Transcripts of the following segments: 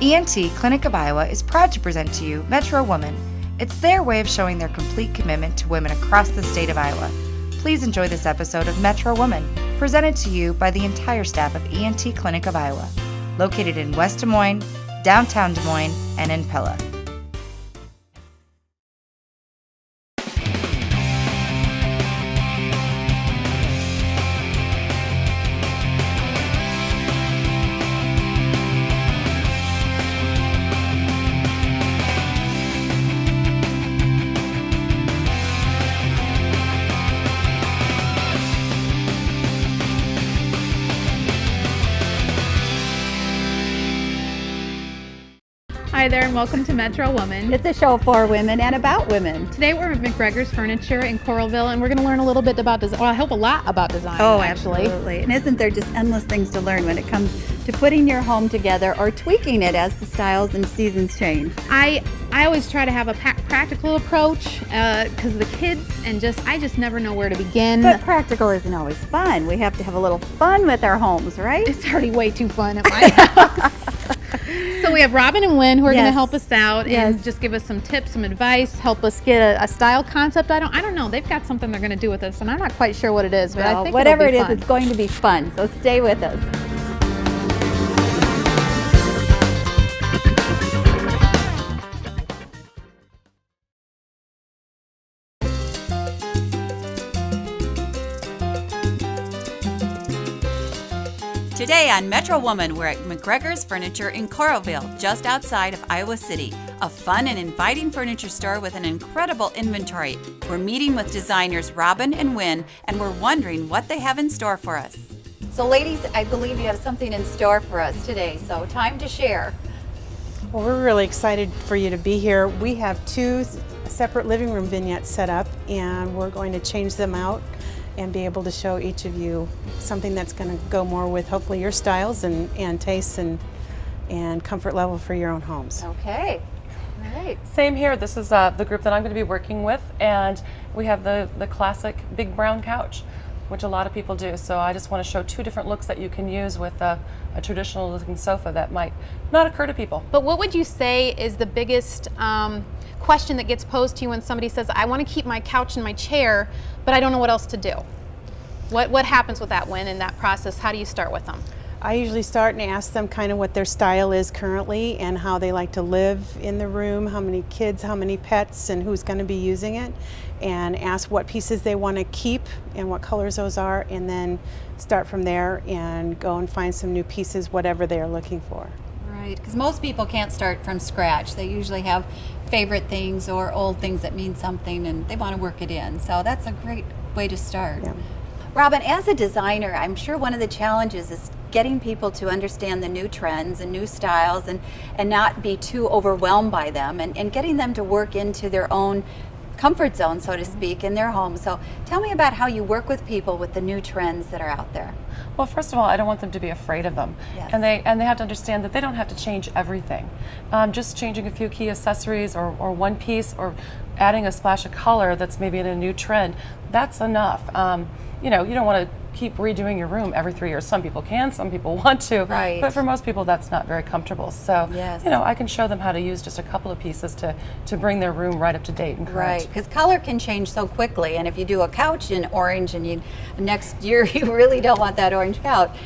ENT Clinic of Iowa is proud to present to you Metro Woman. It's their way of showing their complete commitment to women across the state of Iowa. Please enjoy this episode of Metro Woman, presented to you by the entire staff of ENT Clinic of Iowa, located in West Des Moines, downtown Des Moines, and in Pella. Hi there and welcome to Metro Woman. It's a show for women and about women. Today we're at McGregor's Furniture in Coralville and we're going to learn a little bit about design. Well, I hope a lot about design, actually. Absolutely. And isn't there just endless things to learn when it comes to putting your home together or tweaking it as the styles and seasons change? I always try to have a practical approach because the kids and I just never know where to begin. But practical isn't always fun. We have to have a little fun with our homes, right? It's already way too fun at my house. So we have Robin and Wynn who are going to help us out and just give us some tips, some advice, help us get a style concept. I don't know. They've got something they're going to do with us, and I'm not quite sure what it is, but I think whatever it is, fun. it's going to be fun. So stay with us. Today on Metro Woman, we're at McGregor's Furniture in Coralville, just outside of Iowa City. A fun and inviting furniture store with an incredible inventory. We're meeting with designers Robin and Wynn, and we're wondering what they have in store for us. So ladies, I believe you have something in store for us today, so time to share. Well, we're really excited for you to be here. We have two separate living room vignettes set up, and we're going to change them out and be able to show each of you something that's going to go more with hopefully your styles and tastes and comfort level for your own homes. Okay. All right. Same here. This is the group that I'm going to be working with, and we have the classic big brown couch, which a lot of people do. So I just want to show two different looks that you can use with a traditional looking sofa that might not occur to people. But what would you say is the biggest question that gets posed to you when somebody says, I want to keep my couch and my chair, but I don't know what else to do? What happens with that, Wynn, in that process? How do you start with them? I usually start and ask them kind of what their style is currently and how they like to live in the room, how many kids, how many pets, and who's going to be using it, and ask what pieces they want to keep and what colors those are, and then start from there and go and find some new pieces, whatever they are looking for. Right, because most people can't start from scratch. They usually have favorite things or old things that mean something and they want to work it in. So that's a great way to start. Yeah. Robin, as a designer, I'm sure one of the challenges is getting people to understand the new trends and new styles and not be too overwhelmed by them and getting them to work into their own comfort zone, so to speak, in their home. So tell me about how you work with people with the new trends that are out there. Well, first of all, I don't want them to be afraid of them. Yes. And they have to understand that they don't have to change everything. Just changing a few key accessories or one piece or adding a splash of color that's maybe in a new trend, that's enough. You don't want to keep redoing your room every 3 years. Some people can, some people want to, right. But for most people that's not very comfortable. So, yes. I can show them how to use just a couple of pieces to bring their room right up to date and current. Right, because color can change so quickly, and if you do a couch in orange and next year you really don't want that orange couch,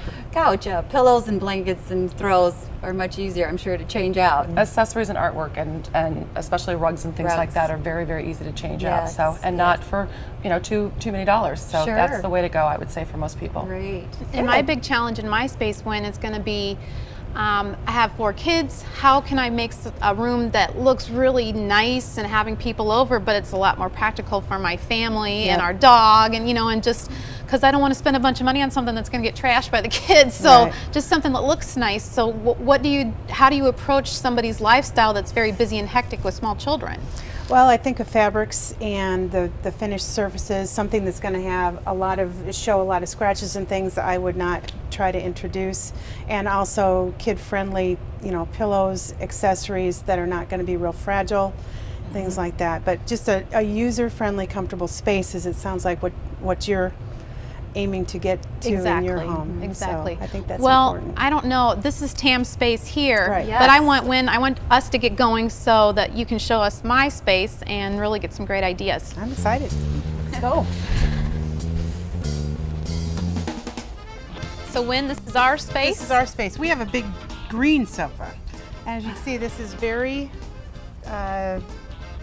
pillows and blankets and throws are much easier, I'm sure, to change out. Accessories and artwork and especially rugs and things like that are very, very easy to change out. So not for too many dollars. So Sure. That's the way to go, I would say, for most people. Great. And my big challenge in my space, Wynn, is going to be I have 4 kids. How can I make a room that looks really nice and having people over, but it's a lot more practical for my family and our dog, and just because I don't want to spend a bunch of money on something that's going to get trashed by the kids. So just something that looks nice. So how do you approach somebody's lifestyle that's very busy and hectic with small children? Well, I think of fabrics and the finished surfaces, something that's going to show a lot of scratches and things that I would not try to introduce, and also kid-friendly, pillows, accessories that are not going to be real fragile, things like that. But just a user-friendly, comfortable space, as it sounds like what you're aiming to get to in your home. Exactly. So I think that's well, important. I don't know. This is Tam's space here, Right. but I Yes. want us to get going so that you can show us my space and really get some great ideas. I'm excited. Let's go. So Wynn, this is our space. This is our space. We have a big green sofa. As you can see, this is very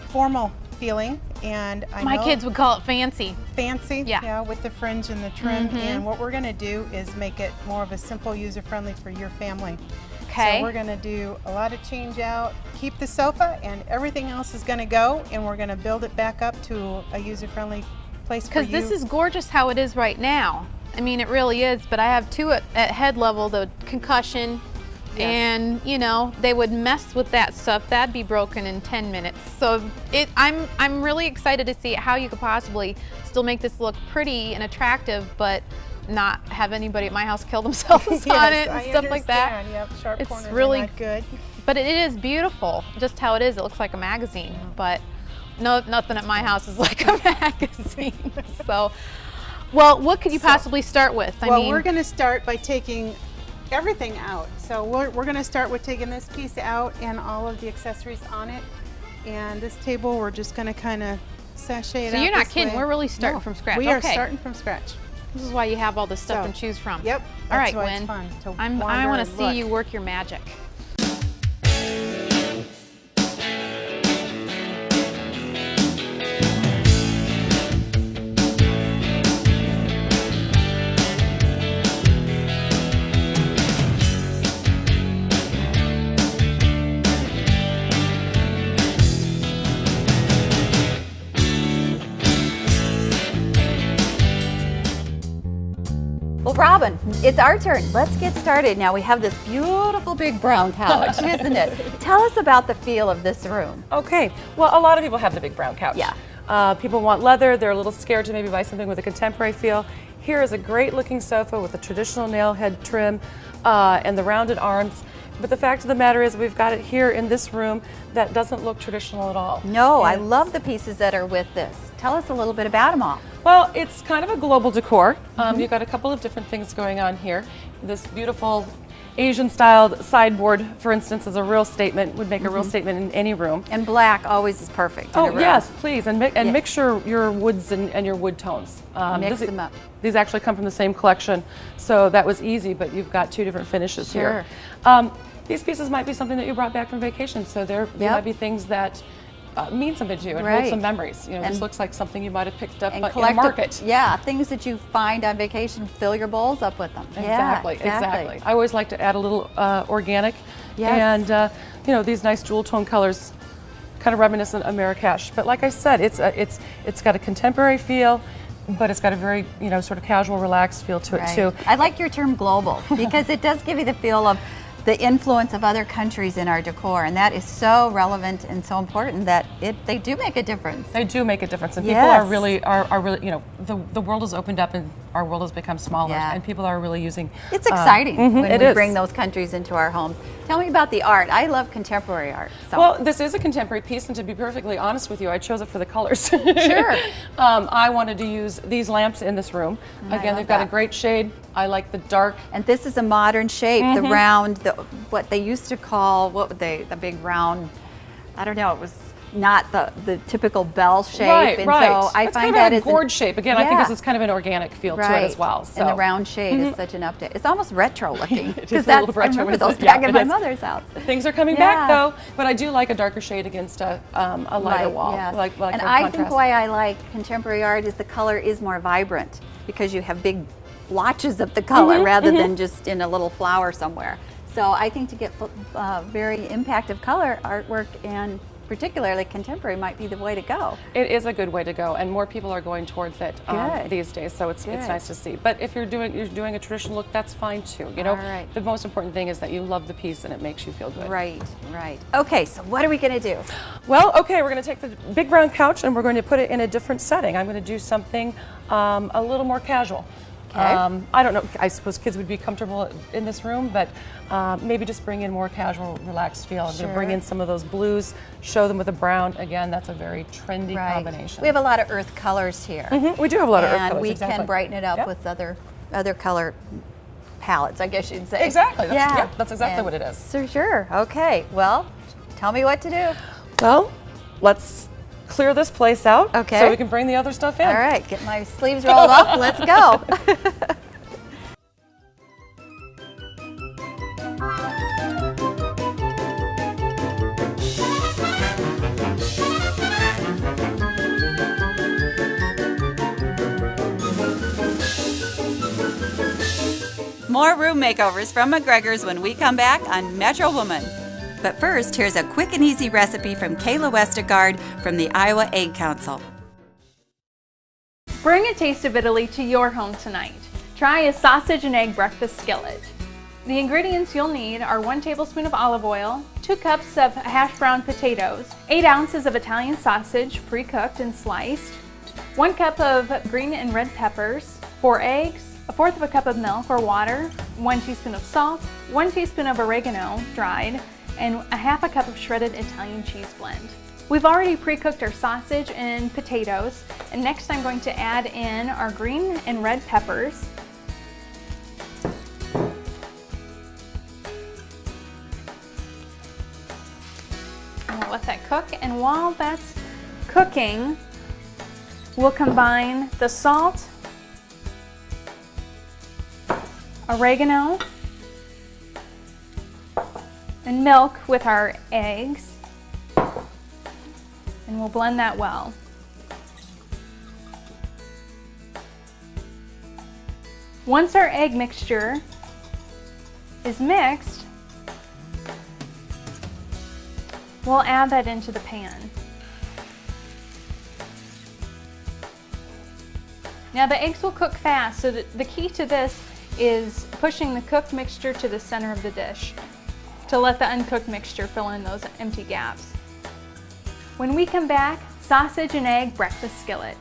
formal feeling, and My kids would call it fancy. fancy, Yeah. with the fringe and the trim. And what we're going to do is make it more of a simple, user-friendly for your family. Okay. So we're going to do a lot of change out, keep the sofa, and everything else is going to go, and we're going to build it back up to a user-friendly place for you. Because this is gorgeous how it is right now. I mean, it really is, but I have two at head level, the concussion, and you know, they would mess with that stuff. That'd be broken in 10 minutes. So I'm really excited to see how you could possibly still make this look pretty and attractive, but not have anybody at my house kill themselves on it and I stuff like that. understand. Yep, sharp It's corners really are not good. But it is beautiful, just how it is. It looks like a magazine, but no, nothing at my house is like a magazine. So, well, what could you possibly start with? I mean, We're going to start by taking everything out. So we're going to start with taking this piece out and all of the accessories on it. And this table, we're just going to kind of sashay it so out you're not this kidding. way. We're really starting No, from scratch. We are Okay. starting from scratch. This is why you have all this stuff So, to choose from. Yep. All That's right, why Wynn. it's fun to I wander want and to see look. you work your magic. Well, Robin, it's our turn. Let's get started. Now we have this beautiful big brown couch, isn't it? Tell us about the feel of this room. Okay, well, a lot of people have the big brown couch. Yeah. People want leather. They're a little scared to maybe buy something with a contemporary feel. Here is a great looking sofa with a traditional nail head trim and the rounded arms. But the fact of the matter is we've got it here in this room that doesn't look traditional at all. No, I And- love the pieces that are with this. Tell us a little bit about them all. Well, it's kind of a global decor. You've got a couple of different things going on here. This beautiful Asian-styled sideboard, for instance, is a real statement, would make a real statement in any room. And black always is perfect in a Oh, room. yes, please, and mix your woods and your wood tones. Mix them up. These actually come from the same collection, so that was easy, but you've got two different finishes here. These pieces might be something that you brought back from vacation, so there might be things that mean something to you and hold Right. some memories. You know, this And- looks like something you might have picked up And in a collect market. Yeah, things that you find on vacation, fill your bowls up with them. Exactly, Yeah, exactly. I always like to add a little organic, Yes. and you know, these nice jewel tone colors, kind of reminiscent of Marrakesh. But like I said, it's got a contemporary feel, but it's got a very sort of casual, relaxed feel to it too. I like your term global because it does give you the feel of the influence of other countries in our decor, and that is so relevant and so important that they do make a difference. They do make a difference, and people Yes. are really the world has opened up and our world has become smaller, Yeah. and people are really using. It's exciting when it we is. bring those countries into our homes. Tell me about the art. I love contemporary art. So. Well, this is a contemporary piece, and to be perfectly honest with you, I chose it for the colors. Sure. I wanted to use these lamps in this room. I Again, love they've got a that. great shade. I like the dark. And this is a modern shape, the round, what they used to call, the big round, I don't know, it was not the typical bell shape. Right, and right. so I It's find kind that of is a gourd shape. Again, I think Yeah. this is kind of an organic feel to it right. as well. So. And the round shade is such an update. It's almost retro looking. It is Because a little retro, I remember isn't those it? back Yeah, in it my is. mother's house. Things are coming Yeah. back though, but I do like a darker shade against a lighter Light, wall. yes. Like and for I contrast. think why I like contemporary art is the color is more vibrant because you have big blotches of the color rather than just in a little flower somewhere. So I think to get very impactful color artwork and particularly contemporary might be the way to go. It is a good way to go, and more people are going towards it Good. these days. So it's Good. nice to see. But if you're doing a traditional look, that's fine too. You know, All right. the most important thing is that you love the piece and it makes you feel good. Right, right. Okay, so what are we going to do? Well, okay, we're going to take the big brown couch and we're going to put it in a different setting. I'm going to do something a little more casual. Okay. I don't know, I suppose kids would be comfortable in this room, but maybe just bring in more casual, relaxed feel. I'm going to bring in some of those blues, show them with a brown. Again, that's a very trendy combination. We have a lot of earth colors here. We do have a lot of earth colors, And we exactly. can brighten it up with other color palettes, I guess you'd say. Exactly. That's exactly what it is. So sure. Okay. Well, tell me what to do. Well, let's clear this place out so we can bring the other stuff in. All right. Get my sleeves rolled up. Let's go. More room makeovers from McGregor's when we come back on Metro Woman. But first, here's a quick and easy recipe from Kayla Westergaard from the Iowa Egg Council. Bring a taste of Italy to your home tonight. Try a sausage and egg breakfast skillet. The ingredients you'll need are 1 tablespoon of olive oil, 2 cups of hash brown potatoes, 8 ounces of Italian sausage pre-cooked and sliced, 1 cup of green and red peppers, 4 eggs, 1/4 cup of milk or water, 1 teaspoon of salt, 1 teaspoon of oregano dried, and 1/2 cup of shredded Italian cheese blend. We've already pre-cooked our sausage and potatoes, and next I'm going to add in our green and red peppers. And we'll let that cook, and while that's cooking, we'll combine the salt, oregano, and milk with our eggs, and we'll blend that well. Once our egg mixture is mixed, we'll add that into the pan. Now the eggs will cook fast, so the key to this is pushing the cooked mixture to the center of the dish to let the uncooked mixture fill in those empty gaps. When we come back, sausage and egg breakfast skillet.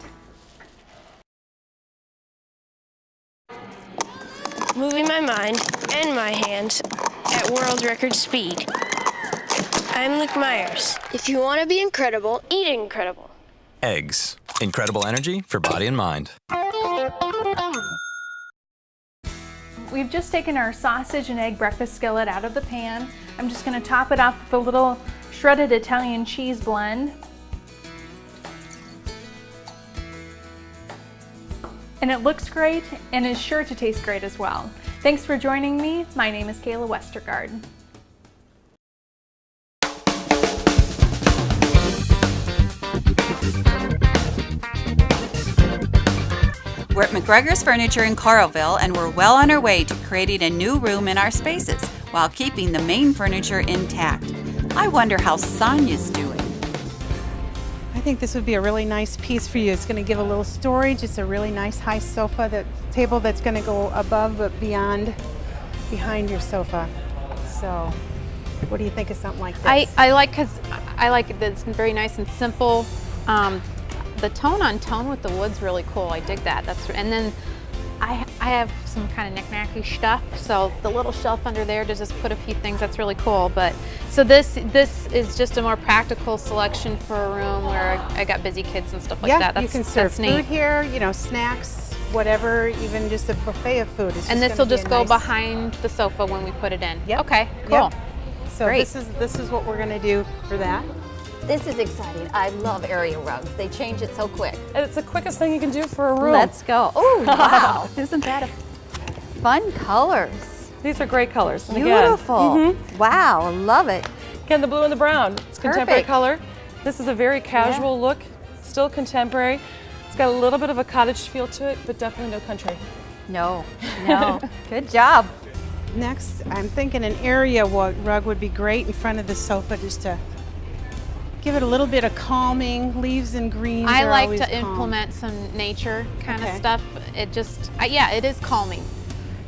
Moving my mind and my hands at world record speed. I'm Luke Myers. If you want to be incredible, eat incredible. Eggs. Incredible energy for body and mind. We've just taken our sausage and egg breakfast skillet out of the pan. I'm just going to top it off with a little shredded Italian cheese blend. And it looks great and is sure to taste great as well. Thanks for joining me. My name is Kayla Westergaard. We're at McGregor's Furniture in Coralville, and we're well on our way to creating a new room in our spaces while keeping the main furniture intact. I wonder how Sonia's doing. I think this would be a really nice piece for you. It's going to give a little storage. It's a really nice high sofa, table that's going to go above but behind your sofa. So what do you think of something like this? I like it that it's very nice and simple. The tone on tone with the wood's really cool. I dig that. And then I have some kind of knick-knacky stuff, so the little shelf under there to just put a few things, that's really cool. But so this is just a more practical selection for a room where I got busy kids and stuff like that. You can serve food here, snacks, whatever, even just a buffet of food. And this will just go behind the sofa when we put it in. Yep. Okay, cool. Yep. So Great. this is what we're going to do for that. This is exciting. I love area rugs. They change it so quick. It's the quickest thing you can do for a room. Let's go. Oh, wow. Isn't that a fun colors? These are great colors. And Beautiful. Wow, I love it. Again, the blue and the brown. It's contemporary Perfect. color. This is a very casual look, still contemporary. It's got a little bit of a cottage feel to it, but definitely no country. No. Good job. Next, I'm thinking an area rug would be great in front of the sofa, just to give it a little bit of calming. Leaves and greens I are like always to calm. implement some nature kind of Okay. stuff. It just, yeah, it is calming.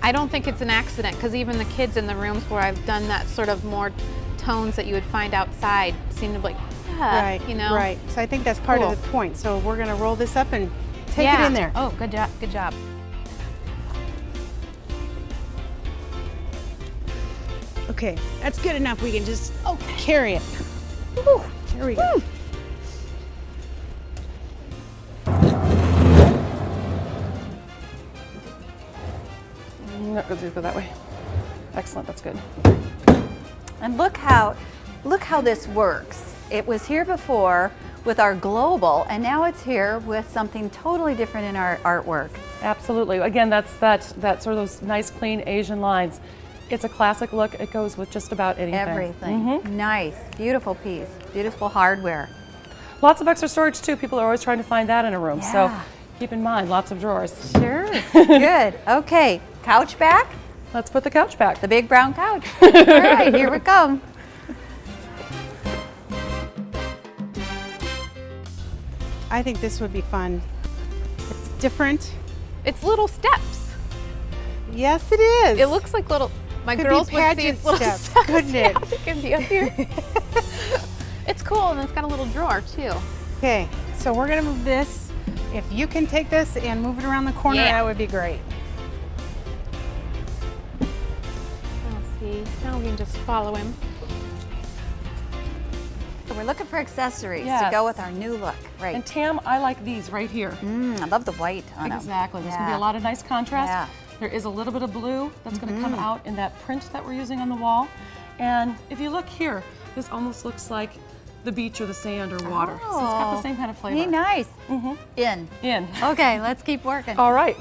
I don't think it's an accident, because even the kids in the rooms where I've done that sort of more tones that you would find outside seem to be like, Right, you know? right. So I think that's part Cool. of the point. So we're going to roll this up and take yeah. it in there. Oh, good job, good job. Okay, that's good enough. We can just carry it. Woo, there we go. No, go that way. Excellent, that's good. And look how this works. It was here before with our global, and now it's here with something totally different in our artwork. Absolutely. Again, that's that sort of those nice, clean Asian lines. It's a classic look. It goes with just about anything. Everything. Nice, beautiful piece, beautiful hardware. Lots of extra storage too. People are always trying to find that in a room. Yeah. So keep in mind, lots of drawers. Sure. Good. Okay, couch back. Let's put the couch back. The big brown couch. All right, here we come. I think this would be fun. It's different. It's little steps. Yes, it is. It looks like little, my Could girls be would see pageant it's little steps, steps. couldn't Yeah, it? it could be up here. It's cool, and it's got a little drawer too. Okay, so we're gonna move this. If you can take this and move it around the corner, Yeah. that would be great. Let's see, now we can just follow him. So we're looking for accessories to Yes. go with our new look. Right. And Tam, I like these right here. I love the white on them. Exactly. There's going to be Yeah. a lot of nice contrast. Yeah. There is a little bit of blue that's going to come out in that print that we're using on the wall. And if you look here, this almost looks like the beach or the sand or water. So it's got the same kind of flavor. Hey, nice. In. In. Okay, let's keep working. All right.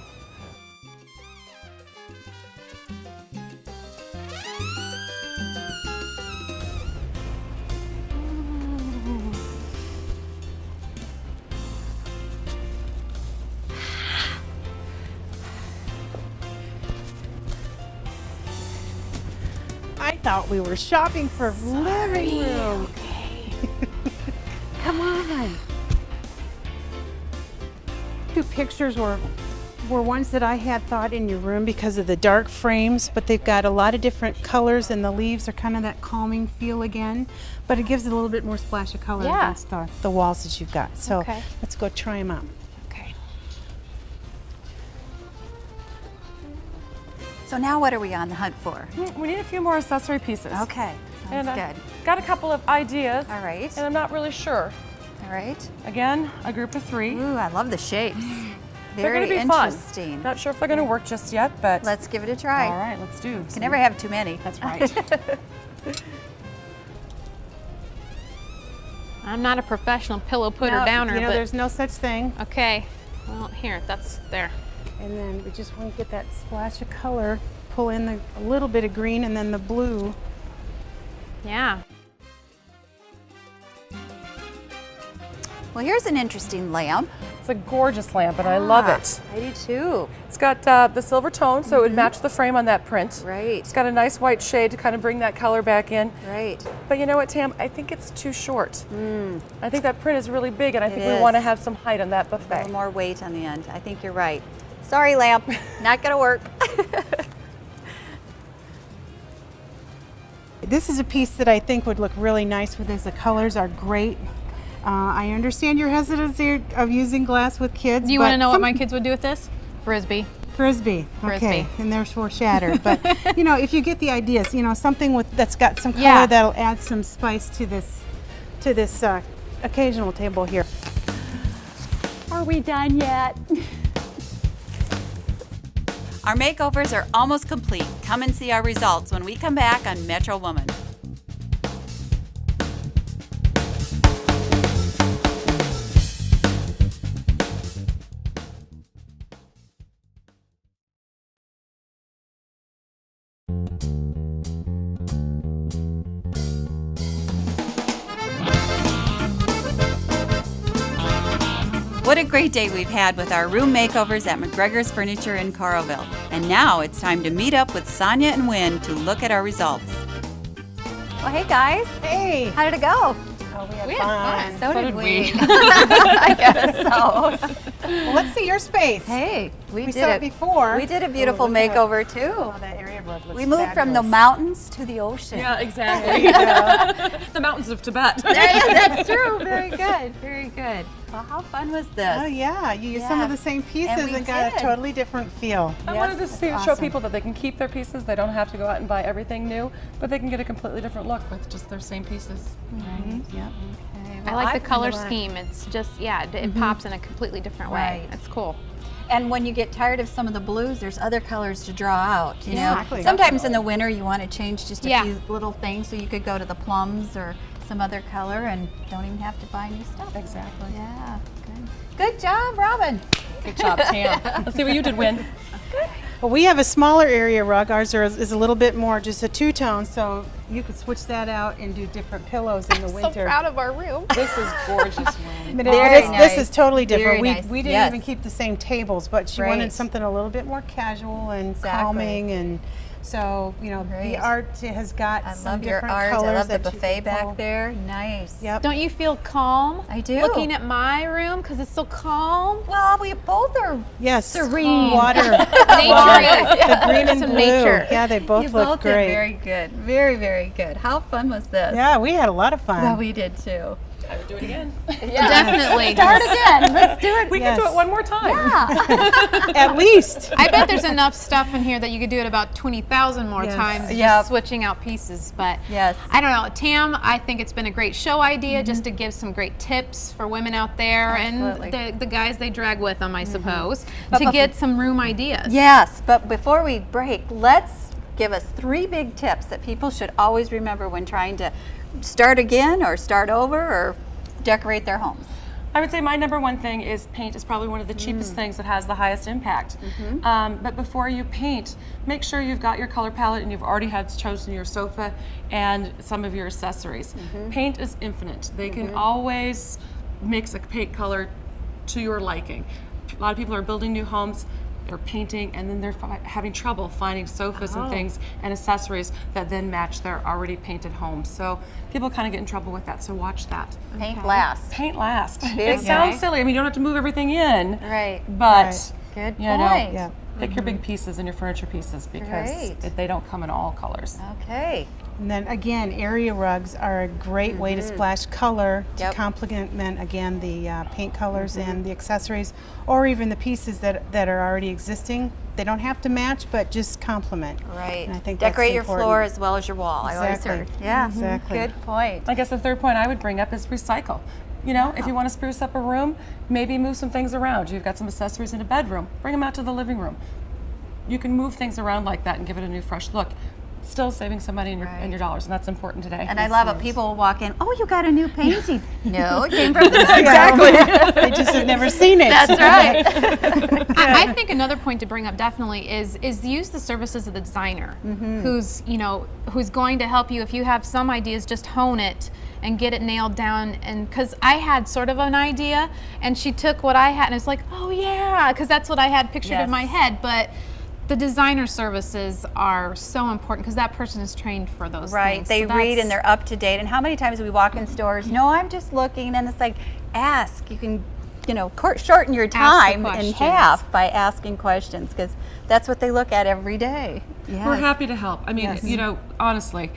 I thought we were shopping for living room. Come on. Two pictures were ones that I had thought in your room because of the dark frames, but they've got a lot of different colors and the leaves are kind of that calming feel again, but it gives it a little bit more splash of color Yeah. against the walls that you've got. So Okay. let's go try them out. Okay. So now what are we on the hunt for? We need a few more accessory pieces. Okay, And sounds I've good. got a couple of ideas. All right. And I'm not really sure. All right. Again, a group of 3. Ooh, I love the shapes. They're Very going to be fun. interesting. Not sure if they're going to work just yet, but Let's give it a try. all right, let's do. Can never have too many. That's right. I'm not a professional pillow putter No, downer, you know, but there's no such thing. okay. Well, here, that's there. And then we just want to get that splash of color, pull in a little bit of green and then the blue. Yeah. Well, here's an interesting lamp. It's a gorgeous lamp, and I love it. I do too. It's got the silver tone, so it would match the frame on that print. Right. It's got a nice white shade to kind of bring that color back in. Right. But you know what, Tam? I think it's too short. I think that print is really big, and I think we is. want to have some height on that A buffet. little more weight on the end. I think you're right. Sorry, lamp. Not gonna work. This is a piece that I think would look really nice with this. The colors are great. I understand your hesitancy of using glass with kids. Do you but want to know what some- my kids would do with this? Frisbee. Frisbee. Okay, Frisbee. and therefore shattered. But you know, if you get the ideas, you know, something that's got some color Yeah. that'll add some spice to this occasional table here. Are we done yet? Our makeovers are almost complete. Come and see our results when we come back on Metro Woman. What a great day we've had with our room makeovers at McGregor's Furniture in Coralville. And now it's time to meet up with Sonia and Wynn to look at our results. Well, hey guys. Hey, How did it go? oh, we had We had fun. So did did we. we. I guess so. Well, let's see your space. Hey, we we did saw it it before. We did a beautiful look at it. makeover too. Oh, that area rug looks We moved from the fabulous. mountains to the ocean. Yeah, exactly. The mountains of Tibet. That's true. Very good. Very good. Well, how fun was this? Oh yeah, you used some of the same pieces we and got did. a totally different feel. I wanted to show awesome. people that they can keep their pieces. They don't have to go out and buy everything new, but they can get a completely different look with just their same pieces. Yeah. I like the color scheme. It's just, it pops in a completely different way. Right. It's cool. And when you get tired of some of the blues, there's other colors to draw out. You know, Exactly. sometimes in the winter you want to change just a Yeah. few little things, so you could go to the plums or some other color and don't even have to buy new stuff. Exactly. Yeah, good. Good job, Robin. Good job, Tam. Let's see what you did, Win. Well, we have a smaller area rug. Ours is a little bit more, just a two-tone, so you could switch that out and do different pillows in the So winter. proud of our room. This is gorgeous, Win. But Very this nice. is totally different. Very nice. We didn't Yes. even keep the same tables, but she Right. wanted something a little bit more casual and Exactly. calming, and so Great. the art has got I some love your different art. colors. I love the that you buffet can back pull. there. Nice. Yep. Don't you feel calm? I do. Looking at my room because it's so calm. Well, we both are Yes. serene. Water. Nature. The green and Some blue. nature. Yeah, they both You look both great. did very good. Very, very good. How fun was this? Yeah, we had a lot of fun. Well, we did too. I would do it again. Definitely. Start again. Let's do it. We can do Yes. it one more time. At least. I bet there's enough stuff in here that you could do it about 20,000 more Yes. times, just Yep. switching out pieces. But Yes. I don't know, Tam, I think it's been a great show idea just to give some great tips for women out there Absolutely. and the guys they drag with them, I suppose, But to get some room ideas. Yes, but before we break, let's give us 3 big tips that people should always remember when trying to start again or start over or decorate their homes. I would say my number one thing is paint is probably one of the cheapest things that has the highest impact. But before you paint, make sure you've got your color palette and you've already had chosen your sofa and some of your accessories. Paint is infinite. They can always mix a paint color to your liking. A lot of people are building new homes, they're painting, and then they're having trouble finding sofas and things and accessories that then match their already painted homes. So people kind of get in trouble with that, so watch that. Paint lasts. Paint lasts. Big It sounds time. silly. I mean, you don't have to move everything in. Right. But Good you know, point. Yeah. pick your big pieces and your furniture pieces because Great. they don't come in all colors. Okay. And then again, area rugs are a great way to splash color to Yep. complement again the paint colors and the accessories, or even the pieces that are already existing. They don't have to match, but just complement. Right. And I think Decorate that's your important. floor as well as your wall. I always Exactly. heard. Yeah. Exactly. Good point. I guess the third point I would bring up is recycle. You know, if you want to spruce up a room, maybe move some things around. You've got some accessories in a bedroom, bring them out to the living room. You can move things around like that and give it a new fresh look. Still saving some money in your dollars, and that's important today. And I love it. People will walk in, oh, you got a new painting. No, it came from the Exactly. They just have never seen it. That's right. I think another point to bring up definitely is use the services of the designer who's going to help you. If you have some ideas, just hone it and get it nailed down. And because I had sort of an idea and she took what I had and it's like, oh yeah, because that's what I had pictured in my head. But the designer services are so important because that person is trained for those Right. things. They So read that's- and they're up to date. And how many times we walk in stores, no, I'm just looking, and it's like, ask. You can, shorten your time in questions. half by asking questions because that's what they look at every day. Yeah. We're happy to help. I mean, honestly,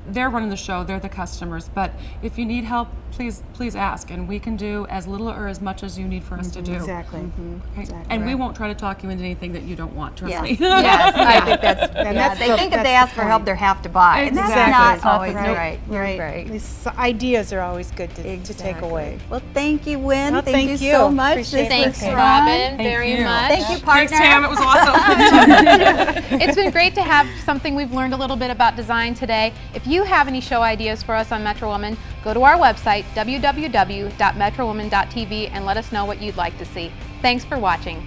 they're running the show, they're the customers, but if you need help, please ask, and we can do as little or as much as you need for us to do. Exactly. Okay? And we won't try to talk you into anything that you don't want, trust me. Yes, I think that's, that's they the- think if that's they the ask for help, point. they have to buy. And that's Exactly. not It's not always the right. You're Right. right. These ideas are always good to take away. Well, thank you, Wynn. Well, thank you thank you. so much. Appreciate This it. Thanks, was fun. Robin, very you. much. Thank you, partner. Thanks, Tam. It was awesome. It's been great to have something we've learned a little bit about design today. If you have any show ideas for us on Metro Woman, go to our website, www.metrowoman.tv, and let us know what you'd like to see. Thanks for watching.